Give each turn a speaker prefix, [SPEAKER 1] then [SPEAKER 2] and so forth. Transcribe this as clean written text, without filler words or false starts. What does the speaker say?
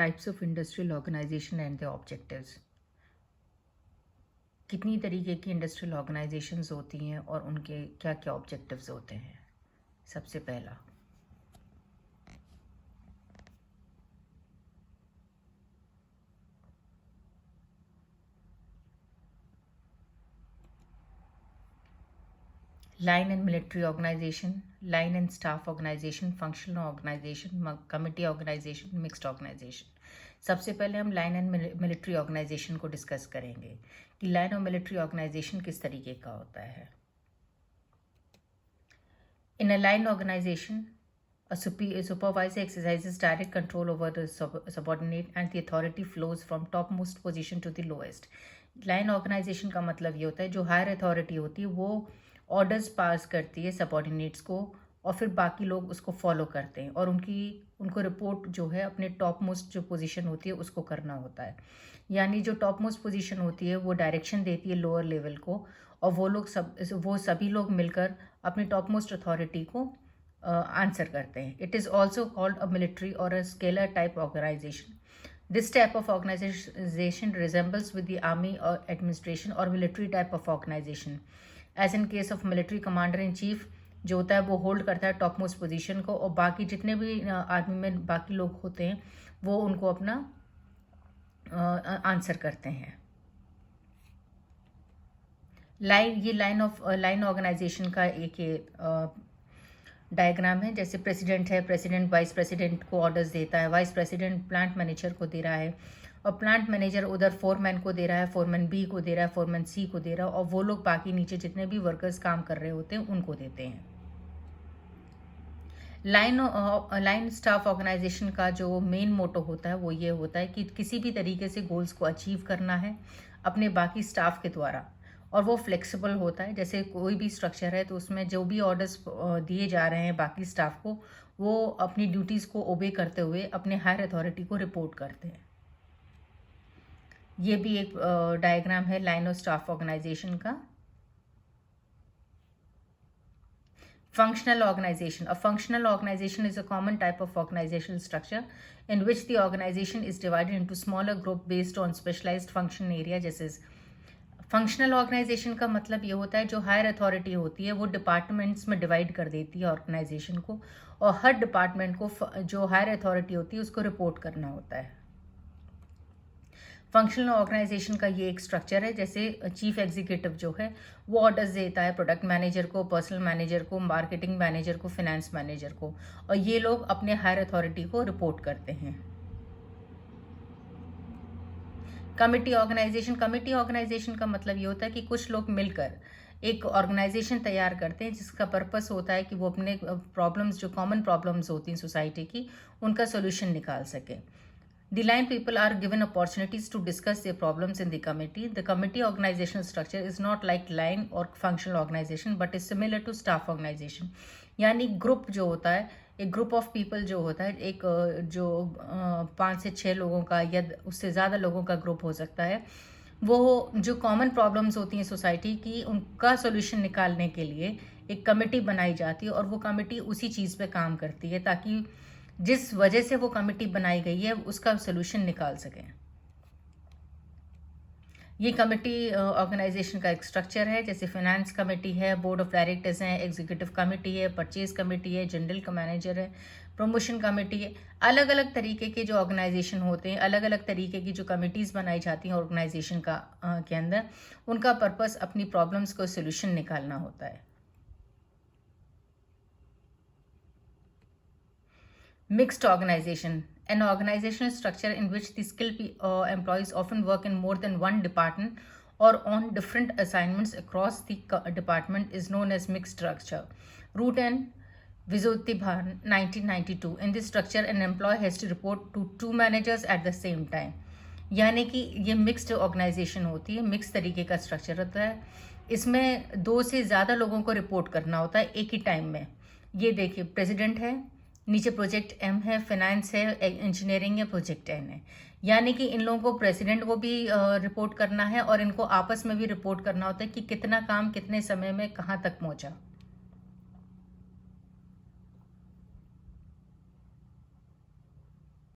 [SPEAKER 1] Types of industrial organisation and the objectives. कितनी तरीके की इंडस्ट्रियल ऑर्गेनाइजेशंस होती हैं और उनके क्या क्या ऑब्जेक्टिव्स होते हैं। सबसे पहला, line and military organisation, line and staff organisation, functional organisation, committee organisation, mixed organisation. सबसे पहले हम लाइन एंड मिलिट्री ऑर्गेनाइजेशन को डिस्कस करेंगे कि लाइन और मिलिट्री ऑर्गेनाइजेशन किस तरीके का होता है। In a line organization, a supervisor exercises direct control over the subordinate and the authority flows from topmost position to the lowest. Line organisation का मतलब ये होता है जो हायर अथॉरिटी होती है वो ऑर्डर्स पास करती है सबॉर्डिनेट्स को और फिर बाकी लोग उसको फॉलो करते हैं और उनको रिपोर्ट जो है अपने टॉप मोस्ट जो पोजीशन होती है उसको करना होता है। यानी जो टॉप मोस्ट पोजीशन होती है वो डायरेक्शन देती है लोअर लेवल को और वो सभी लोग मिलकर अपनी टॉप मोस्ट अथॉरिटी को आंसर करते हैं। It is also called a military और a scalar type organization. This type of organization resembles with the army और एडमिनिस्ट्रेशन और military type of organization. As in case of military, commander in chief जो होता है वो hold करता है top most position को और बाकी जितने भी आर्मी में बाकी लोग होते हैं वो उनको अपना आंसर करते हैं। लाइन ऑर्गेनाइजेशन का एक डायग्राम है। जैसे प्रेसिडेंट है, प्रेसिडेंट वाइस प्रेसिडेंट को ऑर्डर्स देता है, वाइस प्रेसिडेंट प्लांट मैनेजर को दे रहा है और प्लांट मैनेजर उधर फोरमैन को दे रहा है, फोरमैन बी को दे रहा है, फोरमैन सी को दे रहा है और वो लोग बाकी नीचे जितने भी वर्कर्स काम कर रहे होते हैं उनको देते हैं। लाइन स्टाफ ऑर्गेनाइजेशन का जो मेन मोटो होता है वो ये होता है कि किसी भी तरीके से गोल्स को अचीव करना है अपने बाकी स्टाफ के द्वारा और वो फ्लेक्सिबल होता है। जैसे कोई भी स्ट्रक्चर है तो उसमें जो भी ऑर्डर्स दिए जा रहे हैं बाकी स्टाफ को वो अपनी ड्यूटीज़ को ओबे करते हुए अपने हायर अथॉरिटी को रिपोर्ट करते हैं। ये भी एक डायग्राम है लाइन ऑफ स्टाफ ऑर्गेनाइजेशन का। Functional organization. A functional organization is a common type of organizational structure in which the organization is divided into smaller group based on specialized function area. जैसे functional organisation का मतलब ये होता है जो higher authority होती है वो डिपार्टमेंट्स में डिवाइड कर देती है ऑर्गेनाइजेशन को और हर डिपार्टमेंट को जो हायर अथॉरिटी होती है उसको रिपोर्ट करना होता है। फंक्शनल ऑर्गेनाइजेशन का ये एक स्ट्रक्चर है। जैसे चीफ एग्जीक्यूटिव जो है वो ऑर्डर्स देता है प्रोडक्ट मैनेजर को, पर्सनल मैनेजर को, मार्केटिंग मैनेजर को, फिनेंस मैनेजर को और ये लोग अपने हायर अथॉरिटी को रिपोर्ट करते हैं। कमिटी ऑर्गेनाइजेशन का मतलब ये होता है कि कुछ लोग मिलकर एक ऑर्गेनाइजेशन तैयार करते हैं जिसका पर्पस होता है कि वो अपने प्रॉब्लम्स जो कॉमन प्रॉब्लम्स होती हैं सोसाइटी की उनका सोल्यूशन निकाल सके। The line people are given opportunities to discuss their problems in the committee. The committee organizational structure is not like line or functional organization but is similar to staff organization. यानी group जो होता है, एक group of people जो होता है, एक जो 5 से 6 लोगों का या उससे ज़्यादा लोगों का ग्रुप हो सकता है, वो जो कॉमन प्रॉब्लम्स होती हैं सोसाइटी की उनका सोल्यूशन निकालने के लिए एक कमेटी बनाई जाती है और वो कमेटी उसी चीज़ पे काम करती है ताकि जिस वजह से वो कमेटी बनाई गई है उसका सोल्यूशन निकाल सकें। ये कमेटी ऑर्गेनाइजेशन का एक स्ट्रक्चर है। जैसे फाइनेंस कमेटी है, बोर्ड ऑफ डायरेक्टर्स हैं, एग्जीक्यूटिव कमेटी है, परचेज कमेटी है, जनरल मैनेजर है, प्रमोशन कमेटी है। अलग अलग तरीके के जो ऑर्गेनाइजेशन होते हैं, अलग अलग तरीके की जो कमिटीज़ बनाई जाती हैं ऑर्गेनाइजेशन का के अंदर, उनका पर्पस अपनी प्रॉब्लम्स को सोल्यूशन निकालना होता है। Mixed organization. An organizational structure in which the skilled employees often work in more than one department or on different assignments across the department is known as mixed structure. Root and Vizutibhan 1992. In this structure, an employee has to report to 2 managers at the same time. यानी कि ये mixed organisation होती है, mix तरीके का structure होता है। इसमें 2 से ज़्यादा लोगों को रिपोर्ट करना होता है एक ही टाइम में। ये देखिए, प्रेसिडेंट है, नीचे प्रोजेक्ट एम है, फाइनेंस है, इंजीनियरिंग है, प्रोजेक्ट एन है। यानी कि इन लोगों को प्रेसिडेंट को भी रिपोर्ट करना है और इनको आपस में भी रिपोर्ट करना होता है कि कितना काम कितने समय में कहाँ तक पहुँचा।